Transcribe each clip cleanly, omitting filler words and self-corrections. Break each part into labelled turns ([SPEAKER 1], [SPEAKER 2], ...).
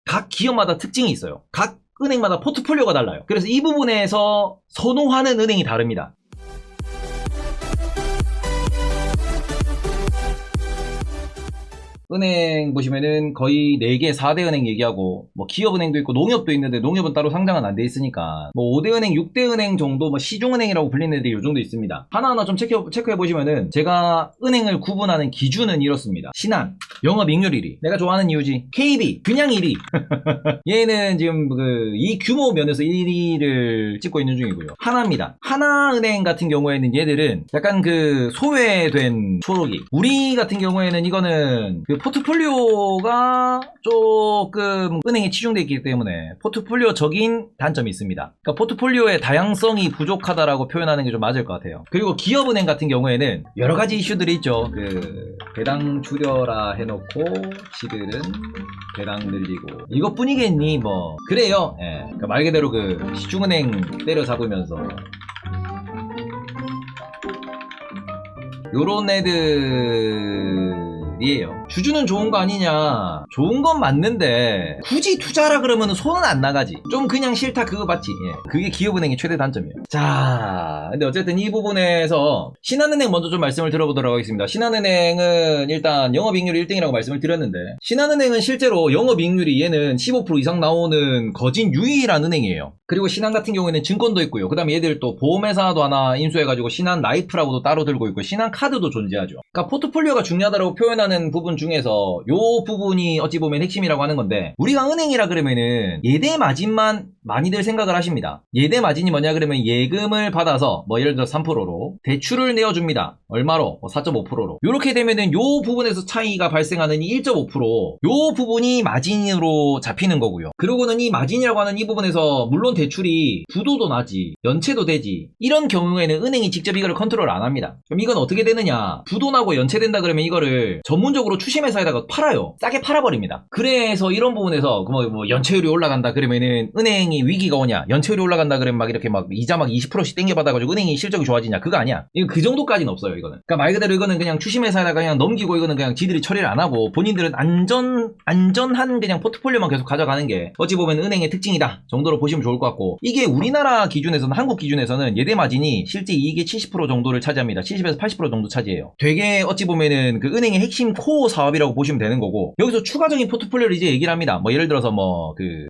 [SPEAKER 1] 각 기업마다 특징이 있어요. 각 은행마다 포트폴리오가 달라요. 그래서 이 부분에서 선호하는 은행이 다릅니다. 은행 보시면은 거의 4개, 4대 은행 얘기하고, 뭐 기업은행도 있고 농협도 있는데 농협은 따로 상장은 안 돼 있으니까, 뭐 5대 은행, 6대 은행 정도, 뭐 시중은행이라고 불리는 애들이 요 정도 있습니다. 하나하나 좀 체크해 보시면은 제가 은행을 구분하는 기준은 이렇습니다. 신한, 영업이익률 1위. 내가 좋아하는 이유지. KB, 그냥 1위. 얘는 지금 이 규모 면에서 1위를 찍고 있는 중이고요. 하나입니다. 하나은행 같은 경우에는 얘들은 약간 소외된 초록이. 우리 같은 경우에는 이거는 포트폴리오가 조금 은행에 치중되어 있기 때문에 포트폴리오적인 단점이 있습니다. 그러니까 포트폴리오의 다양성이 부족하다라고 표현하는 게 좀 맞을 것 같아요. 그리고 기업은행 같은 경우에는 여러 가지 이슈들이 있죠. 배당 줄여라 해놓고 지들은 배당 늘리고 이것뿐이겠니 뭐 그래요. 예. 그러니까 말 그대로 시중은행 때려 잡으면서 요런 애들이에요. 주주는 좋은 거 아니냐. 좋은 건 맞는데 굳이 투자라 그러면 손은 안 나가지. 좀 그냥 싫다 그거 맞지. 예. 그게 기업은행의 최대 단점이에요. 자, 근데 어쨌든 이 부분에서 신한은행 먼저 좀 말씀을 들어보도록 하겠습니다. 신한은행은 일단 영업이익률 1등이라고 말씀을 드렸는데, 신한은행은 실제로 영업이익률이 얘는 15% 이상 나오는 거진 유일한 은행이에요. 그리고 신한 같은 경우에는 증권도 있고요. 그 다음에 얘들 또 보험회사도 하나 인수해가지고 신한 라이프라고도 따로 들고 있고 신한 카드도 존재하죠. 그러니까 포트폴리오가 중요하다고 표현하는 부분 중에서 요 부분이 어찌 보면 핵심이라고 하는 건데, 우리가 은행이라 그러면은 예대 마진만 많이들 생각을 하십니다. 예대 마진이 뭐냐 그러면 예금을 받아서 뭐 예를 들어 3%로 대출을 내어줍니다. 얼마로? 4.5%로. 요렇게 되면은 요 부분에서 차이가 발생하는 이 1.5%, 요 부분이 마진으로 잡히는 거고요. 그러고는 이 마진이라고 하는 이 부분에서 물론 대출이 부도도 나지 연체도 되지, 이런 경우에는 은행이 직접 이거를 컨트롤 안 합니다. 그럼 이건 어떻게 되느냐, 부도 나고 연체된다 그러면 이거를 전문적으로 추심회사에다가 팔아요. 싸게 팔아버립니다. 그래서 이런 부분에서 뭐 연체율이 올라간다 그러면은 은행이 위기가 오냐, 연체율이 올라간다 그러면 막 이렇게 막 이자 막 20%씩 땡겨받아가지고 은행이 실적이 좋아지냐, 그거 아니야. 이거 그 정도까지는 없어요. 이거는 그러니까 말 그대로 이거는 그냥 추심회사에다가 그냥 넘기고, 이거는 그냥 지들이 처리를 안 하고 본인들은 안전한 그냥 포트폴리오만 계속 가져가는 게 어찌 보면 은행의 특징이다 정도로 보시면 좋을 것 같고, 이게 우리나라 기준에서는, 한국 기준에서는 예대 마진이 실제 이익의 70% 정도를 차지합니다. 70에서 80% 정도 차지해요. 되게 어찌 보면은 은행의 핵심 코어 사업이라고 보시면 되는 거고, 여기서 추가적인 포트폴리오를 이제 얘기를 합니다. 뭐 예를 들어서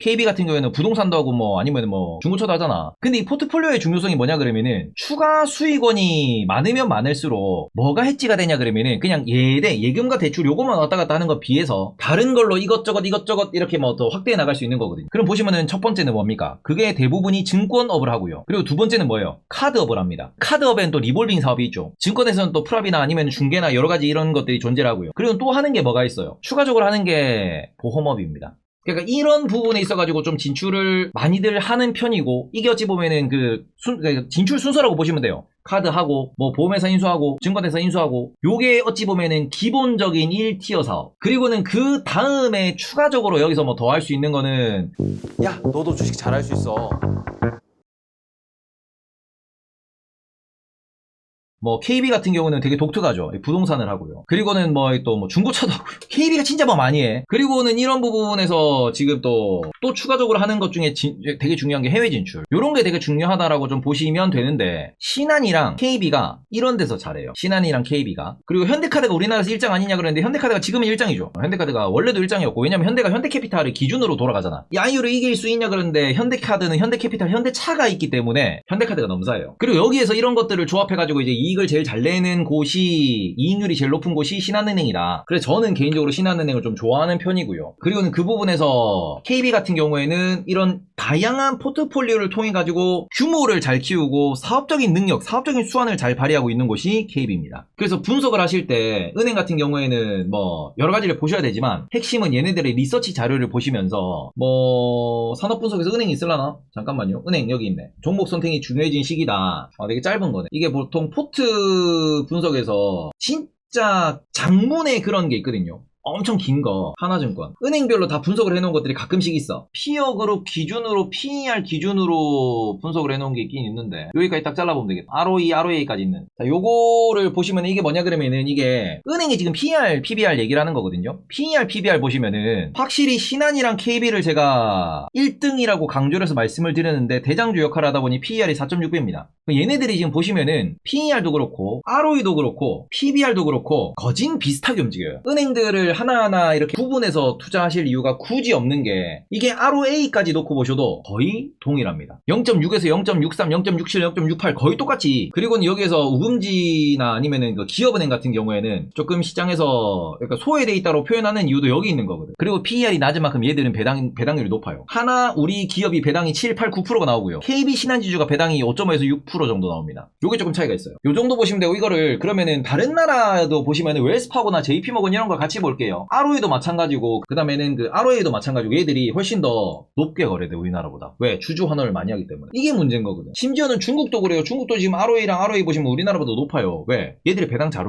[SPEAKER 1] KB 같은 경우에는 부동산도 하고 아니면 중고차도 하잖아. 근데 이 포트폴리오의 중요성이 뭐냐 그러면은, 추가 수익원이 많으면 많을수록 뭐가 해지가 되냐 그러면은, 그냥 예금과 대출 요것만 왔다 갔다 하는 것 비해서 다른 걸로 이것저것 이렇게 더 확대해 나갈 수 있는 거거든요. 그럼 보시면은 첫 번째는 뭡니까? 그게 대부분이 증권업을 하고요. 그리고 두 번째는 뭐예요? 카드업을 합니다. 카드업엔 또 리볼빙 사업이 있죠. 증권에서는 또 프랍이나 아니면 중개나 여러 가지 이런 것들이 존재를 하고요. 그리고 또 하는 게 뭐가 있어요? 추가적으로 하는 게 보험업입니다. 그러니까 이런 부분에 있어가지고 좀 진출을 많이들 하는 편이고, 이게 어찌 보면은 진출 순서라고 보시면 돼요. 카드하고 보험회사 인수하고 증권회사 인수하고, 요게 어찌 보면은 기본적인 1티어 사업. 그리고는 그 다음에 추가적으로 여기서 더 할 수 있는 거는,
[SPEAKER 2] 야, 너도 주식 잘할 수 있어.
[SPEAKER 1] KB 같은 경우는 되게 독특하죠. 부동산을 하고요. 그리고는 또 중고차도 하고요. KB가 진짜 많이 해. 그리고는 이런 부분에서 지금 또 추가적으로 하는 것 중에 되게 중요한 게 해외 진출. 요런 게 되게 중요하다라고 좀 보시면 되는데, 신한이랑 KB가 이런 데서 잘해요. 신한이랑 KB가. 그리고 현대카드가 우리나라에서 1장 아니냐 그랬는데, 현대카드가 지금은 1장이죠. 현대카드가 원래도 1장이었고, 왜냐면 현대가 현대캐피탈을 기준으로 돌아가잖아. 이 아이유를 이길 수 있냐 그랬는데, 현대카드는 현대캐피탈, 현대차가 있기 때문에 현대카드가 넘사예요. 그리고 여기에서 이런 것들을 조합해가지고 이제 이익을 제일 잘 내는 곳이, 이익률이 제일 높은 곳이 신한은행이다. 그래서 저는 개인적으로 신한은행을 좀 좋아하는 편이고요. 그리고는 그 부분에서 KB 같은 경우에는 이런 다양한 포트폴리오를 통해 가지고 규모를 잘 키우고 사업적인 능력, 사업적인 수완을 잘 발휘하고 있는 곳이 KB입니다. 그래서 분석을 하실 때 은행 같은 경우에는 여러 가지를 보셔야 되지만, 핵심은 얘네들의 리서치 자료를 보시면서 산업 분석에서 은행이 있을라나? 잠깐만요. 은행 여기 있네. 종목 선택이 중요해진 시기다. 되게 짧은 거네. 이게 보통 포트 분석에서 진짜 장문의 그런 게 있거든요. 엄청 긴 거 하나증권 은행별로 다 분석을 해놓은 것들이 가끔씩 있어. 피어그룹 기준으로 PER 기준으로 분석을 해놓은 게 있긴 있는데 여기까지 딱 잘라보면 되겠다. ROE, ROA까지 있는. 자, 요거를 보시면 이게 뭐냐 그러면은 이게 은행이 지금 PER, PBR 얘기를 하는 거거든요. PER, PBR 보시면은 확실히 신한이랑 KB를 제가 1등이라고 강조를 해서 말씀을 드렸는데 대장주 역할을 하다 보니 PER이 4.6배입니다. 얘네들이 지금 보시면은 PER도 그렇고 ROE도 그렇고 PBR도 그렇고 거진 비슷하게 움직여요. 은행들을 하나하나 이렇게 구분해서 투자하실 이유가 굳이 없는 게 이게 ROA까지 놓고 보셔도 거의 동일합니다. 0.6에서 0.63, 0.67, 0.68 거의 똑같이. 그리고는 여기에서 우금지나 아니면은 그 기업은행 같은 경우에는 조금 시장에서 그러니까 소외돼 있다고 표현하는 이유도 여기 있는 거거든. 그리고 PER이 낮은 만큼 얘들은 배당률이 높아요. 하나 우리 기업이 배당이 7, 8, 9%가 나오고요. KB 신한지주가 배당이 5.5에서 6% 정도 나옵니다. 요게 조금 차이가 있어요. 요 정도 보시면 되고 이거를 그러면은 다른 나라도 보시면은 웰스파고나 JP모건 이런 걸 같이 볼게요. ROE도 마찬가지고 그 다음에는 그 ROA도 마찬가지고 얘들이 훨씬 더 높게 거래돼 우리나라보다. 왜? 주주 환원을 많이 하기 때문에. 이게 문제인 거거든. 심지어는 중국도 그래요. 중국도 지금 ROA랑 ROE 보시면 우리나라보다 높아요. 왜? 얘들이 배당 잘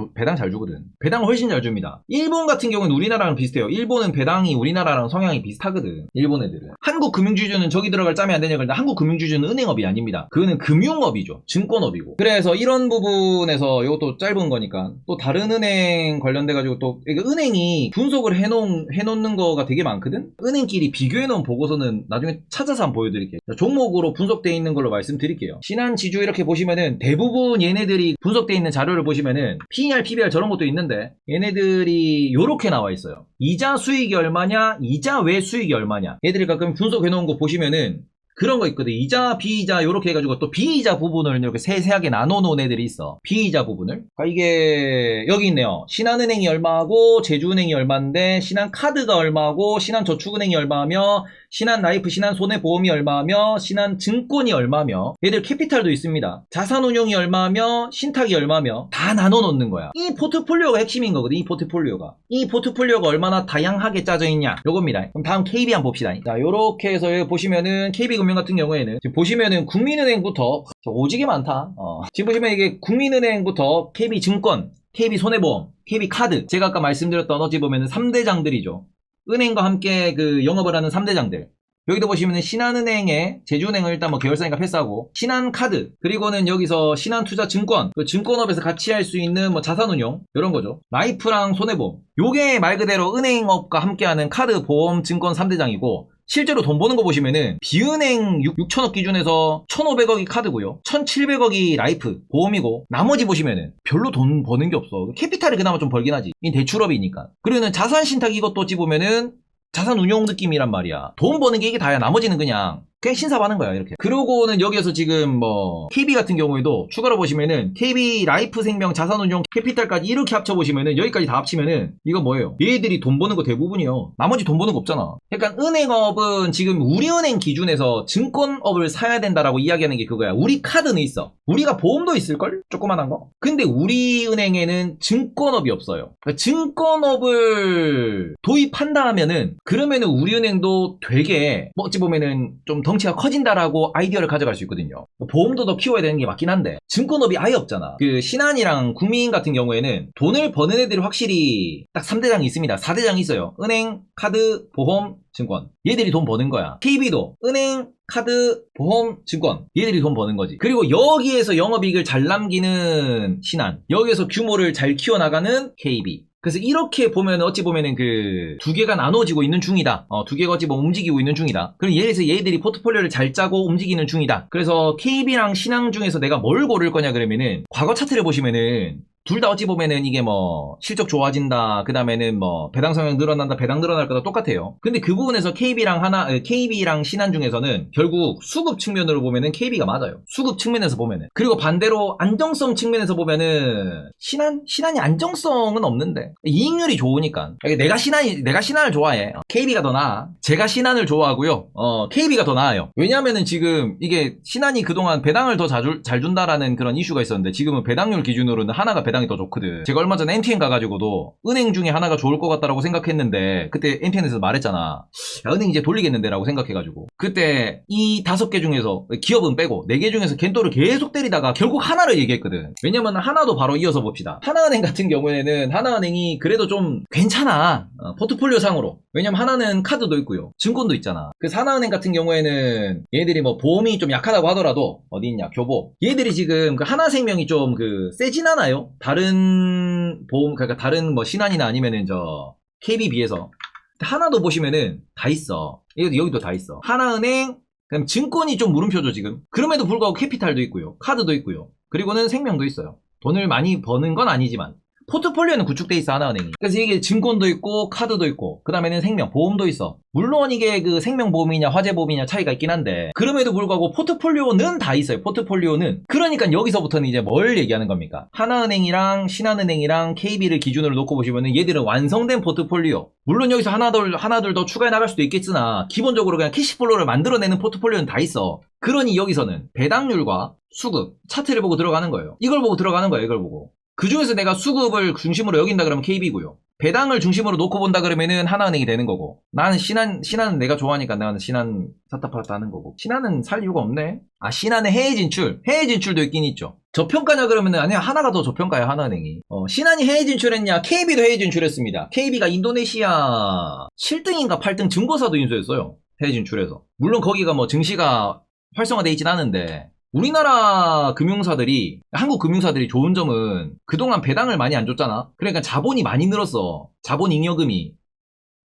[SPEAKER 1] 주거든. 배당을 훨씬 잘 줍니다. 일본 같은 경우는 우리나라랑 비슷해요. 일본은 배당이 우리나라랑 성향이 비슷하거든. 일본 애들은. 한국 금융주주는 저기 들어갈 짬이 안 되냐 그런데 한국 금융주주는 은행업이 아닙니다. 그거는 금융업이죠. 증권업이고. 그래서 이런 부분에서 이것도 짧은 거니까 또 다른 은행 관련돼가지고 또 은행이 분석을 해놓는 거가 되게 많거든. 은행끼리 비교해놓은 보고서는 나중에 찾아서 한번 보여드릴게요. 종목으로 분석되어 있는 걸로 말씀드릴게요. 신한지주 이렇게 보시면은 대부분 얘네들이 분석되어 있는 자료를 보시면은 PER, PBR 저런 것도 있는데 얘네들이 요렇게 나와 있어요. 이자 수익이 얼마냐, 이자 외 수익이 얼마냐. 얘들이 가끔 분석해놓은 거 보시면은 그런 거 있거든. 이자, 비이자 요렇게 해가지고 또 비이자 부분을 이렇게 세세하게 나눠놓은 애들이 있어. 비이자 부분을. 그러니까 이게 여기 있네요. 신한은행이 얼마고 제주은행이 얼마인데 신한카드가 얼마고 신한저축은행이 얼마며 신한라이프, 신한손해보험이 얼마며 신한증권이 얼마며 얘들 캐피탈도 있습니다. 자산운용이 얼마며 신탁이 얼마며 다 나눠놓는 거야. 이 포트폴리오가 핵심인 거거든. 이 포트폴리오가 얼마나 다양하게 짜져 있냐 요겁니다. 그럼 다음 KB 한번 봅시다. 자 요렇게 해서 여기 보시면은 KB금융 같은 경우에는 지금 보시면은 국민은행부터 오지게 많다. 지금 보시면 이게 국민은행부터 KB증권, KB손해보험, KB카드 제가 아까 말씀드렸던 어찌 보면은 3대장들이죠. 은행과 함께 그 영업을 하는 3대장들. 여기도 보시면은 신한은행에 제주은행을 일단 뭐 계열사니까 패스하고 신한카드 그리고는 여기서 신한투자증권 그 증권업에서 같이 할 수 있는 뭐 자산운용 이런 거죠. 라이프랑 손해보험 요게 말 그대로 은행업과 함께하는 카드 보험 증권 3대장이고 실제로 돈 버는 거 보시면은 비은행 6천억 기준에서 1,500억이 카드고요. 1,700억이 라이프 보험이고 나머지 보시면은 별로 돈 버는 게 없어. 캐피탈이 그나마 좀 벌긴 하지. 이 대출업이니까. 그리고는 자산신탁 이것도 어찌 보면은 자산운용 느낌이란 말이야. 돈 버는 게 이게 다야. 나머지는 그냥 신사하는 거야 이렇게. 그러고는 여기에서 지금 뭐 KB 같은 경우에도 추가로 보시면은 KB 라이프 생명 자산운용 캐피탈까지 이렇게 합쳐보시면은 여기까지 다 합치면은 이거 뭐예요? 얘들이 돈 버는 거 대부분이요. 나머지 돈 버는 거 없잖아. 그러니까 은행업은 지금 우리은행 기준에서 증권업을 사야 된다라고 이야기하는 게 그거야. 우리 카드는 있어. 우리가 보험도 있을걸? 조그만한 거? 근데 우리은행에는 증권업이 없어요. 그러니까 증권업을 도입한다 하면은 그러면은 우리은행도 되게 뭐 어찌 보면은 좀 덩치가 커진다라고 아이디어를 가져갈 수 있거든요. 보험도 더 키워야 되는 게 맞긴 한데 증권업이 아예 없잖아. 그 신한이랑 국민 같은 경우에는 돈을 버는 애들이 확실히 딱 3대장이 있습니다. 4대장이 있어요. 은행, 카드, 보험, 증권. 얘들이 돈 버는 거야. KB도 은행, 카드, 보험, 증권. 얘들이 돈 버는 거지. 그리고 여기에서 영업이익을 잘 남기는 신한. 여기에서 규모를 잘 키워나가는 KB. 그래서 이렇게 보면 어찌 보면은 그 두 개가 나눠지고 있는 중이다. 두 개가 어찌 보면 움직이고 있는 중이다. 그럼 예에서 얘들이 포트폴리오를 잘 짜고 움직이는 중이다. 그래서 KB랑 신한 중에서 내가 뭘 고를 거냐 그러면은 과거 차트를 보시면은 둘 다 어찌 보면은 이게 뭐 실적 좋아진다 그 다음에는 뭐 배당 성향 늘어난다 배당 늘어날 거다 똑같아요. 근데 그 부분에서 KB랑 신한 중에서는 결국 수급 측면으로 보면은 KB가 맞아요. 수급 측면에서 보면은. 그리고 반대로 안정성 측면에서 보면은 신한이 안정성은 없는데 이익률이 좋으니까 내가 신한을 좋아해. KB가 더 나아. 제가 신한을 좋아하고요. KB가 더 나아요. 왜냐하면은 지금 이게 신한이 그동안 배당을 더 잘 준다라는 그런 이슈가 있었는데 지금은 배당률 기준으로는 하나가 배당 배당이 더 좋거든. 제가 얼마 전에 MTN 가가지고도 은행 중에 하나가 좋을 것 같다라고 생각했는데 그때 MTN에서 말했잖아. 야, 은행 이제 돌리겠는데 라고 생각해가지고 그때 이 5개 중에서 기업은 빼고 4개 중에서 겐토를 계속 때리다가 결국 하나를 얘기했거든. 왜냐면 하나도 바로 이어서 봅시다. 하나은행 같은 경우에는 하나은행이 그래도 좀 괜찮아. 포트폴리오 상으로. 왜냐면 하나는 카드도 있고요. 증권도 있잖아. 그래서 하나은행 같은 경우에는 얘들이 뭐 보험이 좀 약하다고 하더라도 어디 있냐 교보. 얘들이 지금 그 하나생명이 좀 그 세진 않아요? 다른 보험 그러니까 다른 뭐 신한이나 아니면은 저 KB 비해서 하나도 보시면은 다 있어. 여기도 다 있어. 하나은행 그럼 증권이 좀 물음표죠 지금. 그럼에도 불구하고 캐피탈도 있고요. 카드도 있고요. 그리고는 생명도 있어요. 돈을 많이 버는 건 아니지만 포트폴리오는 구축돼 있어 하나은행이. 그래서 이게 증권도 있고 카드도 있고 그 다음에는 생명 보험도 있어. 물론 이게 그 생명보험이냐 화재보험이냐 차이가 있긴 한데 그럼에도 불구하고 포트폴리오는 다 있어요. 포트폴리오는. 그러니까 여기서부터는 이제 뭘 얘기하는 겁니까? 하나은행이랑 신한은행이랑 KB를 기준으로 놓고 보시면은 얘들은 완성된 포트폴리오. 물론 여기서 하나둘 더 추가해 나갈 수도 있겠으나 기본적으로 그냥 캐시플로우를 만들어내는 포트폴리오는 다 있어. 그러니 여기서는 배당률과 수급 차트를 보고 들어가는 거예요. 이걸 보고 들어가는 거예요. 이걸 보고. 그 중에서 내가 수급을 중심으로 여긴다 그러면 KB고요. 배당을 중심으로 놓고 본다 그러면은 하나은행이 되는 거고. 나는 신한은 내가 좋아하니까 나는 신한 샀다 팔았다 하는 거고. 신한은 살 이유가 없네. 아, 신한의 해외 진출도 있긴 있죠. 저평가냐 그러면은 아니야 하나가 더 저평가야 하나은행이. 신한이 해외 진출했냐? KB도 해외 진출했습니다. KB가 인도네시아 7등인가 8등 증거사도 인수했어요. 해외 진출해서. 물론 거기가 뭐 증시가 활성화돼 있진 않은데. 우리나라 금융사들이 한국 금융사들이 좋은 점은 그동안 배당을 많이 안 줬잖아. 그러니까 자본이 많이 늘었어. 자본 잉여금이.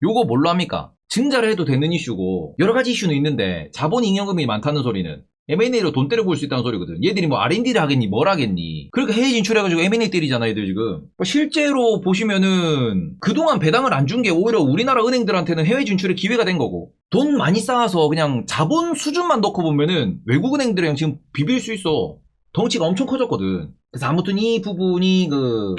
[SPEAKER 1] 요거 뭘로 합니까? 증자를 해도 되는 이슈고 여러 가지 이슈는 있는데 자본 잉여금이 많다는 소리는 M&A로 돈 때려 부을 수 있다는 소리거든. 얘들이 뭐 R&D를 하겠니 뭘 하겠니. 그러니까 해외 진출해가지고 M&A 때리잖아 얘들 지금. 실제로 보시면은 그동안 배당을 안 준 게 오히려 우리나라 은행들한테는 해외 진출의 기회가 된 거고 돈 많이 쌓아서 그냥 자본 수준만 넣고 보면은 외국 은행들이랑 지금 비빌 수 있어. 덩치가 엄청 커졌거든. 그래서 아무튼 이 부분이 그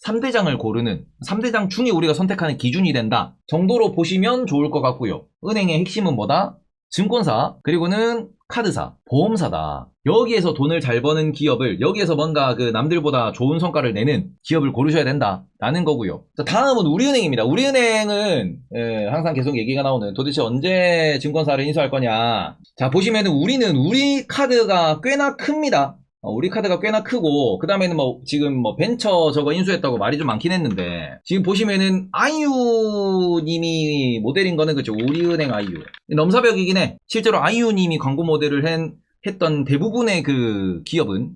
[SPEAKER 1] 3대장을 고르는 3대장 중에 우리가 선택하는 기준이 된다 정도로 보시면 좋을 것 같고요. 은행의 핵심은 뭐다? 증권사, 그리고는 카드사, 보험사다. 여기에서 돈을 잘 버는 기업을, 여기에서 뭔가 그 남들보다 좋은 성과를 내는 기업을 고르셔야 된다. 라는 거고요. 자, 다음은 우리은행입니다. 우리은행은 항상 계속 얘기가 나오는 도대체 언제 증권사를 인수할 거냐. 자, 보시면은 우리 카드가 꽤나 큽니다. 우리 카드가 꽤나 크고 그 다음에는 뭐 지금 뭐 벤처 저거 인수했다고 말이 좀 많긴 했는데 지금 보시면은 아이유님이 모델인 거는 그쵸 우리은행 아이유 넘사벽이긴 해. 실제로 아이유님이 광고 모델을 했던 대부분의 그 기업은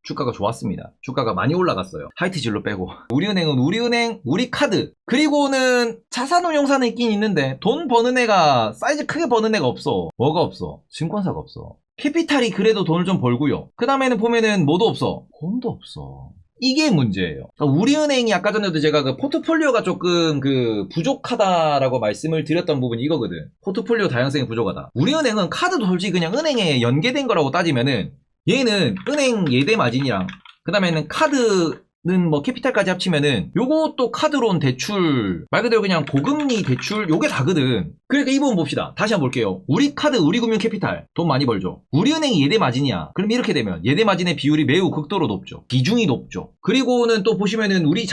[SPEAKER 1] 주가가 좋았습니다. 주가가 많이 올라갔어요. 하이트질로 빼고. 우리은행은 우리은행, 우리카드. 그리고는 자산운용사는 있긴 있는데 돈 버는 애가 사이즈 크게 버는 애가 없어. 뭐가 없어? 증권사가 없어. 캐피탈이 그래도 돈을 좀 벌고요. 그 다음에는 보면은 뭐도 없어. 보험도 없어. 이게 문제예요. 그러니까 우리은행이 아까 전에도 제가 그 포트폴리오가 조금 그 부족하다라고 말씀을 드렸던 부분이 이거거든. 포트폴리오 다양성이 부족하다. 우리은행은 카드도 솔직히 그냥 은행에 연계된 거라고 따지면은 얘는 은행 예대 마진이랑 그 다음에는 카드는 뭐 캐피탈까지 합치면은 요것도 카드론 대출 말 그대로 그냥 고금리 대출 요게 다거든. 그러니까 이 부분 봅시다. 다시 한번 볼게요. 우리 카드 우리금융 캐피탈 돈 많이 벌죠. 우리은행이 예대 마진이야. 그럼 이렇게 되면 예대 마진의 비율이 매우 극도로 높죠. 비중이 높죠. 그리고는 또 보시면은 우리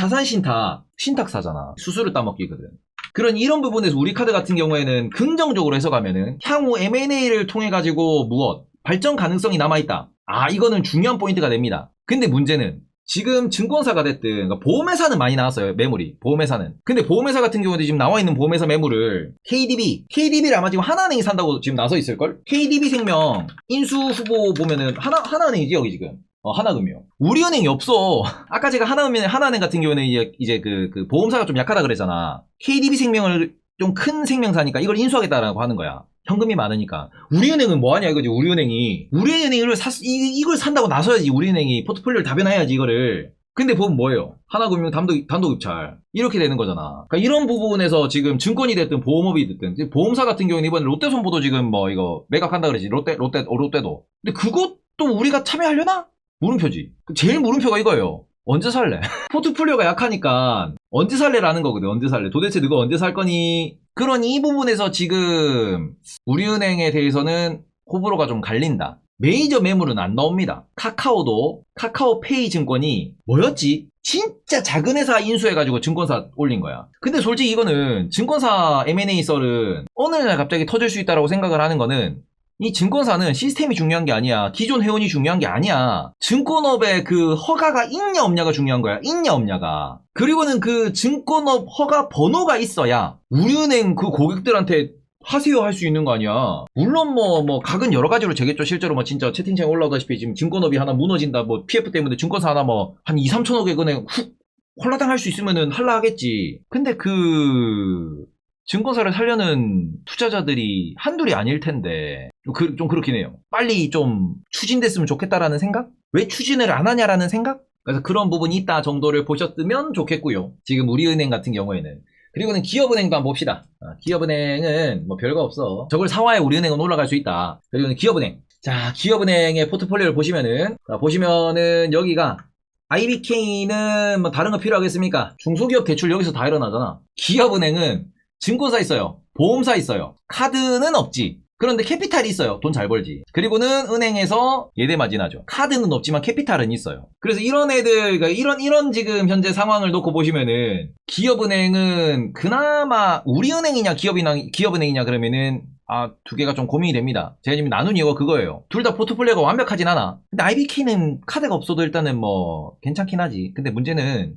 [SPEAKER 1] 신탁사잖아. 수수료 따먹기거든. 이런 부분에서 우리 카드 같은 경우에는 긍정적으로 해석하면은 향후 M&A를 통해 가지고 무엇 발전 가능성이 남아있다. 이거는 중요한 포인트가 됩니다. 근데 문제는 지금 증권사가 됐든 그러니까 보험회사는 많이 나왔어요. 매물이. 보험회사는. 근데 보험회사 같은 경우도 지금 나와있는 보험회사 매물을 KDB를 아마 지금 하나은행이 산다고 지금 나서 있을걸? KDB생명 인수 후보 보면은 하나은행이지 여기 지금. 하나금융. 우리은행이 없어. 아까 제가 하나은행 같은 경우는 이제 그 보험사가 좀 약하다 그랬잖아. KDB생명을 좀 큰 생명사니까 이걸 인수하겠다라고 하는 거야. 현금이 많으니까. 우리은행은 뭐하냐 이거지. 이걸 산다고 나서야지. 우리은행이 포트폴리오를 다변화해야지 이거를. 근데 보면 뭐예요? 하나금융 단독 입찰 이렇게 되는 거잖아. 그러니까 이런 부분에서 지금 증권이 됐든 보험업이 됐든 보험사 같은 경우는 이번에 롯데손보도 지금 뭐 이거 매각한다 그러지. 롯데도. 근데 그것도 우리가 참여하려나? 물음표지. 제일 물음표가 이거예요. 언제 살래? 포트폴리오가 약하니까 언제 살래라는 거거든. 언제 살래? 도대체 누가 언제 살 거니? 그런 이 부분에서 지금 우리은행에 대해서는 호불호가 좀 갈린다. 메이저 매물은 안 나옵니다. 카카오도 카카오페이 증권이 뭐였지? 진짜 작은 회사 인수해가지고 증권사 올린 거야. 근데 솔직히 이거는 증권사 M&A 썰은 어느 날 갑자기 터질 수 있다고 생각을 하는 거는 이 증권사는 시스템이 중요한 게 아니야. 기존 회원이 중요한 게 아니야. 증권업의 그 허가가 있냐 없냐가 중요한 거야. 있냐 없냐가. 그리고는 그 증권업 허가 번호가 있어야 우리은행 그 고객들한테 하세요 할 수 있는 거 아니야. 물론 뭐 각은 여러 가지로 재겠죠. 실제로 뭐 진짜 채팅창에 올라오다시피 지금 증권업이 하나 무너진다, 뭐 PF 때문에 증권사 하나 뭐 한 2, 3천억에 그냥 훅 홀라당 할 수 있으면은 할라 하겠지. 근데 그 증권사를 살려는 투자자들이 한둘이 아닐 텐데 좀 그렇긴 해요. 빨리 좀 추진됐으면 좋겠다라는 생각? 왜 추진을 안 하냐라는 생각? 그래서 그런 부분이 있다 정도를 보셨으면 좋겠고요. 지금 우리은행 같은 경우에는. 그리고는 기업은행도 한번 봅시다. 기업은행은 뭐 별거 없어. 저걸 사와야 우리은행은 올라갈 수 있다. 그리고는 기업은행. 자, 기업은행의 포트폴리오를 보시면은 여기가 IBK는 뭐 다른 거 필요하겠습니까? 중소기업 대출 여기서 다 일어나잖아. 기업은행은 증권사 있어요. 보험사 있어요. 카드는 없지. 그런데 캐피탈이 있어요. 돈 잘 벌지. 그리고는 은행에서 예대 마진하죠. 카드는 없지만 캐피탈은 있어요. 그래서 이런 애들, 그러니까 이런 지금 현재 상황을 놓고 보시면은 기업은행은 그나마 우리은행이냐 기업은행이냐 그러면은 두 개가 좀 고민이 됩니다. 제가 지금 나눈 이유가 그거예요. 둘 다 포트폴리오가 완벽하진 않아. 근데 IBK는 카드가 없어도 일단은 뭐 괜찮긴 하지. 근데 문제는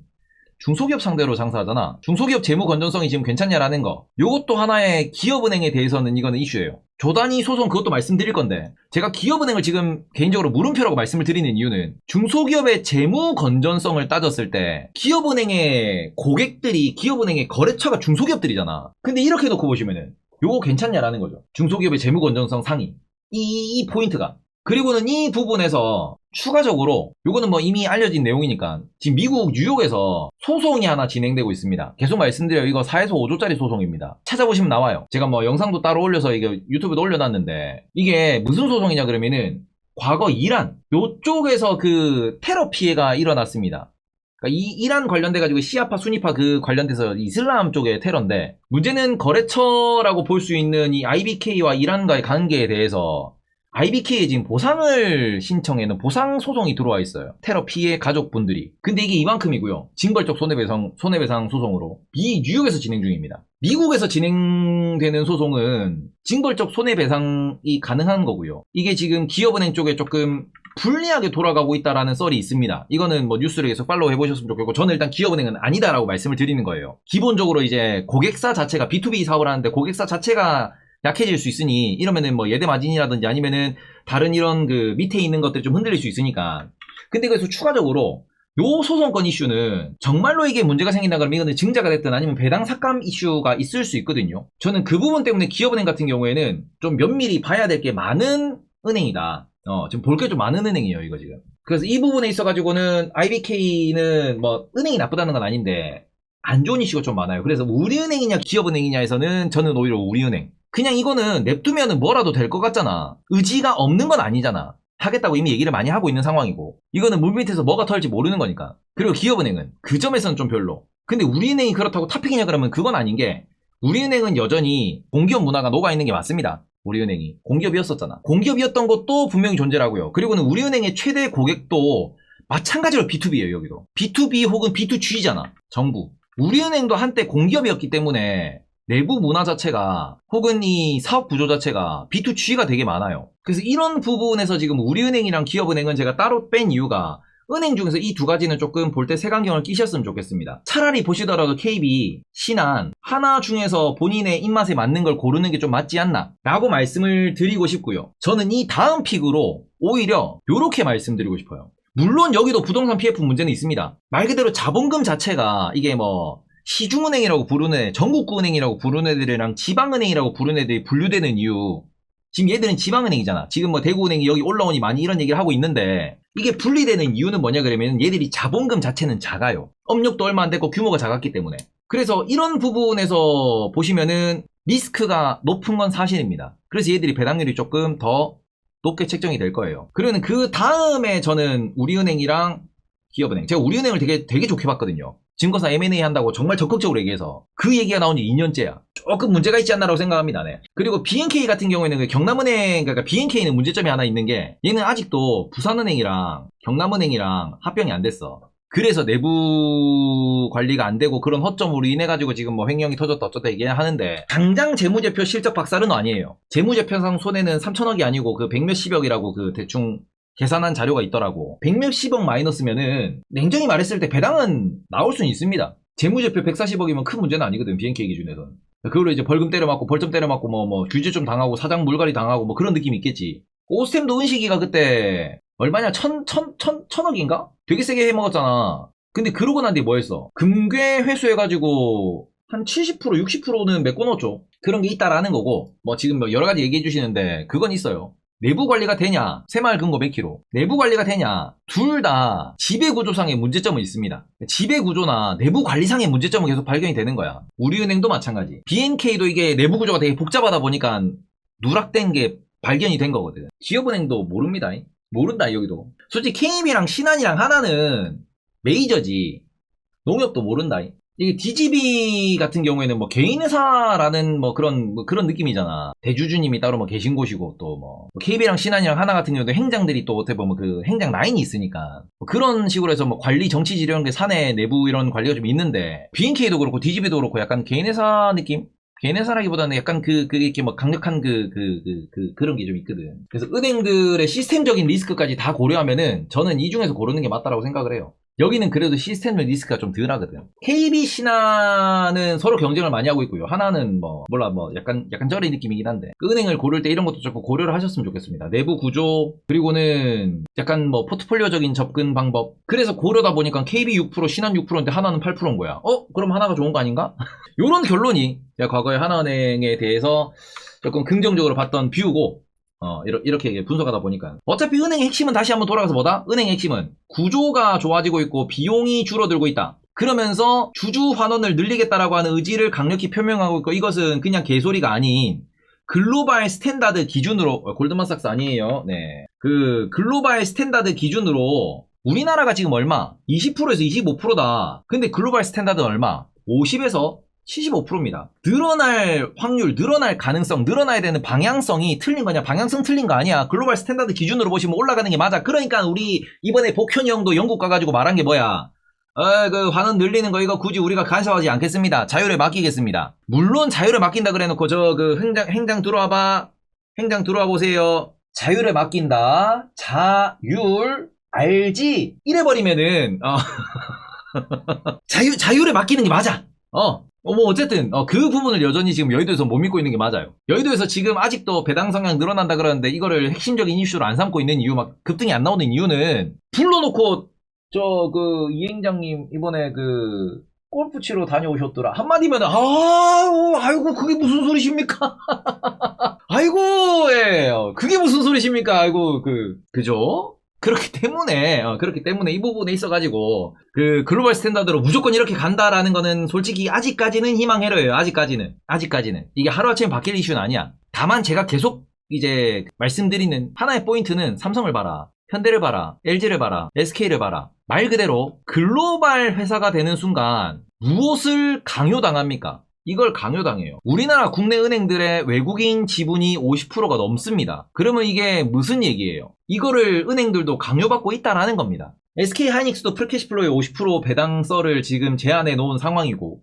[SPEAKER 1] 중소기업 상대로 장사하잖아. 중소기업 재무 건전성이 지금 괜찮냐라는 거. 요것도 하나의 기업은행에 대해서는 이거는 이슈예요. 조단위 소송 그것도 말씀드릴 건데 제가 기업은행을 지금 개인적으로 물음표라고 말씀을 드리는 이유는 중소기업의 재무 건전성을 따졌을 때 기업은행의 고객들이 기업은행의 거래처가 중소기업들이잖아. 근데 이렇게 놓고 보시면은 요거 괜찮냐라는 거죠. 중소기업의 재무 건전성 상위. 이 포인트가. 그리고는 이 부분에서 추가적으로 요거는 뭐 이미 알려진 내용이니까 지금 미국 뉴욕에서 소송이 하나 진행되고 있습니다. 계속 말씀드려요. 이거 4에서 5조짜리 소송입니다. 찾아보시면 나와요. 제가 뭐 영상도 따로 올려서 이게 유튜브에도 올려놨는데 이게 무슨 소송이냐 그러면은 과거 이란 요쪽에서 그 테러 피해가 일어났습니다. 그러니까 이 이란 관련돼가지고 시아파 수니파 그 관련돼서 이슬람 쪽의 테러인데 문제는 거래처라고 볼 수 있는 이 IBK와 이란과의 관계에 대해서 IBK에 지금 보상을 신청해는 보상 소송이 들어와 있어요. 테러 피해 가족분들이. 근데 이게 이만큼이고요. 징벌적 손해배상 소송으로 뉴욕에서 진행 중입니다. 미국에서 진행되는 소송은 징벌적 손해배상이 가능한 거고요. 이게 지금 기업은행 쪽에 조금 불리하게 돌아가고 있다라는 썰이 있습니다. 이거는 뭐 뉴스를 계속 팔로우 해보셨으면 좋겠고 저는 일단 기업은행은 아니다라고 말씀을 드리는 거예요. 기본적으로 이제 고객사 자체가 B2B 사업을 하는데 고객사 자체가 약해질 수 있으니 이러면은 뭐 예대 마진이라든지 아니면은 다른 이런 그 밑에 있는 것들이 좀 흔들릴 수 있으니까. 근데 그래서 추가적으로 요 소송권 이슈는 정말로 이게 문제가 생긴다 그러면 이거는 증자가 됐든 아니면 배당 삭감 이슈가 있을 수 있거든요. 저는 그 부분 때문에 기업은행 같은 경우에는 좀 면밀히 봐야 될 게 많은 은행이다. 지금 볼 게 좀 많은 은행이에요, 이거 지금. 그래서 이 부분에 있어가지고는 IBK는 뭐 은행이 나쁘다는 건 아닌데 안 좋은 이슈가 좀 많아요. 그래서 우리은행이냐 기업은행이냐에서는 저는 오히려 우리은행. 그냥 이거는 냅두면은 뭐라도 될 것 같잖아. 의지가 없는 건 아니잖아. 하겠다고 이미 얘기를 많이 하고 있는 상황이고 이거는 물밑에서 뭐가 털지 모르는 거니까. 그리고 기업은행은 그 점에서는 좀 별로. 근데 우리은행이 그렇다고 탑픽이냐 그러면 그건 아닌 게 우리은행은 여전히 공기업 문화가 녹아있는 게 맞습니다. 우리은행이 공기업이었었잖아. 공기업이었던 것도 분명히 존재하고요. 그리고는 우리은행의 최대 고객도 마찬가지로 B2B예요. 여기도 B2B 혹은 B2G잖아. 정부. 우리은행도 한때 공기업이었기 때문에 내부 문화 자체가 혹은 이 사업 구조 자체가 B2G가 되게 많아요. 그래서 이런 부분에서 지금 우리은행이랑 기업은행은 제가 따로 뺀 이유가 은행 중에서 이 두 가지는 조금 볼 때 색안경을 끼셨으면 좋겠습니다. 차라리 보시더라도 KB, 신한, 하나 중에서 본인의 입맛에 맞는 걸 고르는 게 좀 맞지 않나 라고 말씀을 드리고 싶고요. 저는 이 다음 픽으로 오히려 이렇게 말씀드리고 싶어요. 물론 여기도 부동산 PF 문제는 있습니다. 말 그대로 자본금 자체가 이게 뭐 시중은행이라고 부르는 전국구은행이라고 부르는 애들이랑 지방은행이라고 부르는 애들이 분류되는 이유. 지금 얘들은 지방은행이잖아. 지금 뭐 대구은행이 여기 올라오니 많이 이런 얘기를 하고 있는데 이게 분리되는 이유는 뭐냐 그러면 얘들이 자본금 자체는 작아요. 업력도 얼마 안 됐고 규모가 작았기 때문에. 그래서 이런 부분에서 보시면은 리스크가 높은 건 사실입니다. 그래서 얘들이 배당률이 조금 더 높게 책정이 될 거예요. 그러면 그 다음에 저는 우리은행이랑 기업은행. 제가 우리은행을 되게 좋게 봤거든요. 증권사 M&A 한다고 정말 적극적으로 얘기해서 그 얘기가 나온 지 2년째야. 조금 문제가 있지 않나라고 생각합니다. 네. 그리고 BNK 같은 경우에는 그 경남은행, 그러니까 BNK는 문제점이 하나 있는 게 얘는 아직도 부산은행이랑 경남은행이랑 합병이 안 됐어. 그래서 내부 관리가 안 되고 그런 허점으로 인해 가지고 지금 뭐 횡령이 터졌다 어쩌다 얘기하는데 당장 재무제표 실적 박살은 아니에요. 재무제표상 손해는 3천억이 아니고 그 100몇십억이라고 그 대충 계산한 자료가 있더라고. 100몇십억 마이너스면은 냉정히 말했을 때 배당은 나올 수는 있습니다. 재무제표 140억이면 큰 문제는 아니거든, BNK 기준에서는. 그걸로 이제 벌금 때려맞고 벌점 때려맞고 뭐 규제 좀 당하고 사장 물갈이 당하고 뭐 그런 느낌이 있겠지. 오스템도 은식이가 그때 얼마냐? 천억인가? 되게 세게 해먹었잖아. 근데 그러고 난 뒤에 뭐 했어? 금괴 회수해가지고 한 70%, 60%는 메꿔놓죠. 그런 게 있다라는 거고, 뭐 지금 뭐 여러 가지 얘기해 주시는데, 그건 있어요. 내부 관리가 되냐? 새마을 금고 몇 킬로? 내부 관리가 되냐? 둘 다 지배구조상의 문제점은 있습니다. 지배구조나 내부 관리상의 문제점은 계속 발견이 되는 거야. 우리은행도 마찬가지. BNK도 이게 내부 구조가 되게 복잡하다 보니까 누락된 게 발견이 된 거거든. 기업은행도 모릅니다. 모른다, 여기도. 솔직히 KB랑 신한이랑 하나는 메이저지. 농협도 모른다. 이게 DGB 같은 경우에는 뭐 개인회사라는 뭐 그런 느낌이잖아. 대주주님이 따로 뭐 계신 곳이고 또 뭐 KB랑 신한이랑 하나 같은 경우도 행장들이 또 어떻게 보면 그 행장 라인이 있으니까 뭐 그런 식으로 해서 뭐 관리 정치질 이런 게 사내 내부 이런 관리가 좀 있는데 BNK도 그렇고 DGB도 그렇고 약간 개인회사 느낌? 개인회사라기보다는 약간 이렇게 뭐 강력한 그런 게 좀 있거든. 그래서 은행들의 시스템적인 리스크까지 다 고려하면은 저는 이 중에서 고르는 게 맞다라고 생각을 해요. 여기는 그래도 시스템적 리스크가 좀 덜 하거든. KB 신한은 서로 경쟁을 많이 하고 있고요. 하나는 뭐 약간 저런 느낌이긴 한데 그 은행을 고를 때 이런 것도 조금 고려를 하셨으면 좋겠습니다. 내부 구조 그리고는 약간 뭐 포트폴리오적인 접근 방법. 그래서 고려다 보니까 KB 6% 신한 6%인데 하나는 8%인 거야. 그럼 하나가 좋은 거 아닌가? 요런 결론이 제가 과거에 하나은행에 대해서 조금 긍정적으로 봤던 뷰고 이렇게 분석하다 보니까 어차피 은행의 핵심은 다시 한번 돌아가서 뭐다? 은행의 핵심은 구조가 좋아지고 있고 비용이 줄어들고 있다. 그러면서 주주 환원을 늘리겠다라고 하는 의지를 강력히 표명하고 있고 이것은 그냥 개소리가 아닌 글로벌 스탠다드 기준으로 골드만삭스 아니에요. 네. 그 글로벌 스탠다드 기준으로 우리나라가 지금 얼마? 20%에서 25%다. 근데 글로벌 스탠다드는 얼마? 50에서 75%입니다. 늘어날 확률, 늘어날 가능성, 늘어나야 되는 방향성이 틀린 거냐? 방향성 틀린 거 아니야. 글로벌 스탠다드 기준으로 보시면 올라가는 게 맞아. 그러니까 우리 이번에 복현이 형도 영국 가가지고 말한 게 뭐야? 그 환원 늘리는 거 이거 굳이 우리가 간섭하지 않겠습니다. 자율에 맡기겠습니다. 물론 자율에 맡긴다 그래놓고 행장 들어와봐. 행장 들어와 보세요. 자율에 맡긴다. 자율 알지? 이래버리면은 자율에 맡기는 게 맞아. 뭐 어쨌든 그 부분을 여전히 지금 여의도에서 못 믿고 있는 게 맞아요. 여의도에서 지금 아직도 배당 성향 늘어난다 그러는데 이거를 핵심적인 이슈로 안 삼고 있는 이유, 막 급등이 안 나오는 이유는 불러놓고 이 행장님 이번에 골프 치러 다녀오셨더라 한마디면 아이고 그게 무슨 소리십니까? 아이고 그게 무슨 소리십니까? 아이고 그죠? 그렇기 때문에 이 부분에 있어가지고 글로벌 스탠다드로 무조건 이렇게 간다라는 거는 솔직히 아직까지는 희망해로요. 아직까지는 이게 하루아침에 바뀔 이슈는 아니야. 다만 제가 계속 이제 말씀드리는 하나의 포인트는 삼성을 봐라, 현대를 봐라, LG를 봐라, SK를 봐라. 말 그대로 글로벌 회사가 되는 순간 무엇을 강요당합니까? 이걸 강요당해요. 우리나라 국내 은행들의 외국인 지분이 50%가 넘습니다. 그러면 이게 무슨 얘기예요? 이거를 은행들도 강요받고 있다라는 겁니다. SK하이닉스도 프리캐시플로의 50% 배당서를 지금 제안해 놓은 상황이고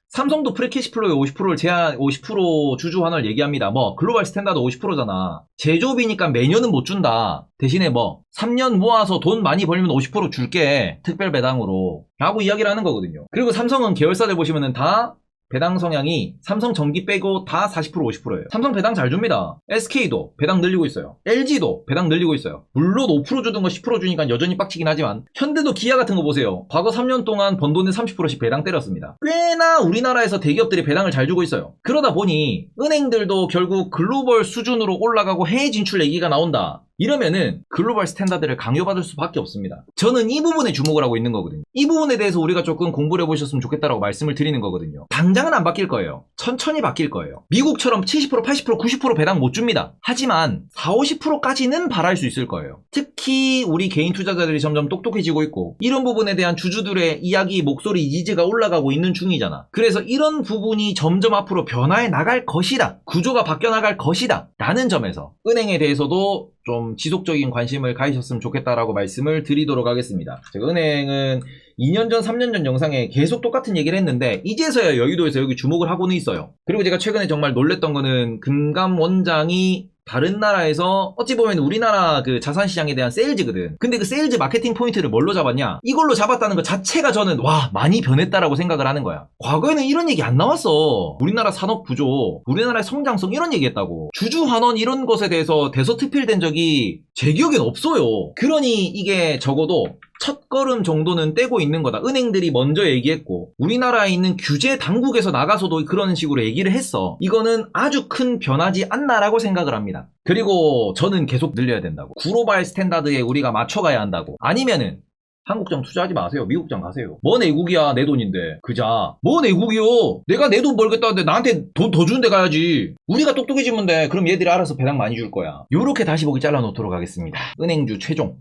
[SPEAKER 1] 삼성도 프리캐시플로의 50% 주주 환원을 얘기합니다. 뭐 글로벌 스탠다드 50%잖아. 제조업이니까 매년은 못 준다. 대신에 3년 모아서 돈 많이 벌면 50% 줄게. 특별 배당으로. 라고 이야기를 하는 거거든요. 그리고 삼성은 계열사들 보시면은 다 배당 성향이 삼성 전기 빼고 다 40% 50%예요. 삼성 배당 잘 줍니다. SK도 배당 늘리고 있어요. LG도 배당 늘리고 있어요. 물론 5% 주던 거 10% 주니까 여전히 빡치긴 하지만 현대도 기아 같은 거 보세요. 과거 3년 동안 번 돈의 30%씩 배당 때렸습니다. 꽤나 우리나라에서 대기업들이 배당을 잘 주고 있어요. 그러다 보니 은행들도 결국 글로벌 수준으로 올라가고 해외 진출 얘기가 나온다. 이러면은 글로벌 스탠다드를 강요받을 수밖에 없습니다. 저는 이 부분에 주목을 하고 있는 거거든요. 이 부분에 대해서 우리가 조금 공부를 해보셨으면 좋겠다라고 말씀을 드리는 거거든요. 당장은 안 바뀔 거예요. 천천히 바뀔 거예요. 미국처럼 70%, 80%, 90% 배당 못 줍니다. 하지만 40, 50%까지는 바랄 수 있을 거예요. 특히 우리 개인 투자자들이 점점 똑똑해지고 있고 이런 부분에 대한 주주들의 이야기, 목소리, 니즈가 올라가고 있는 중이잖아. 그래서 이런 부분이 점점 앞으로 변화해 나갈 것이다. 구조가 바뀌어 나갈 것이다. 라는 점에서 은행에 대해서도 좀 지속적인 관심을 가지셨으면 좋겠다라고 말씀을 드리도록 하겠습니다. 제가 은행은 2년 전, 3년 전 영상에 계속 똑같은 얘기를 했는데 이제서야 여의도에서 여기 주목을 하고는 있어요. 그리고 제가 최근에 정말 놀랬던 거는 금감 원장이 다른 나라에서 어찌 보면 우리나라 그 자산시장에 대한 세일즈거든. 근데 그 세일즈 마케팅 포인트를 뭘로 잡았냐? 이걸로 잡았다는 것 자체가 저는 와 많이 변했다라고 생각을 하는 거야. 과거에는 이런 얘기 안 나왔어. 우리나라 산업 구조, 우리나라의 성장성 이런 얘기 했다고. 주주 환원 이런 것에 대해서 대서특필된 적이 제 기억엔 없어요. 그러니 이게 적어도 첫걸음 정도는 떼고 있는 거다. 은행들이 먼저 얘기했고 우리나라에 있는 규제 당국에서 나가서도 그런 식으로 얘기를 했어. 이거는 아주 큰 변화지 않나라고 생각을 합니다. 그리고 저는 계속 늘려야 된다고. 글로벌 스탠다드에 우리가 맞춰가야 한다고. 아니면은 한국장 투자하지 마세요. 미국장 가세요. 뭐 내국이야. 내 돈인데. 그자. 뭐 내국이요. 내가 내 돈 벌겠다는데 나한테 돈 더 주는 데 가야지. 우리가 똑똑해지면 돼. 그럼 얘들이 알아서 배당 많이 줄 거야. 요렇게 다시 보기 잘라놓도록 하겠습니다. 은행주 최종.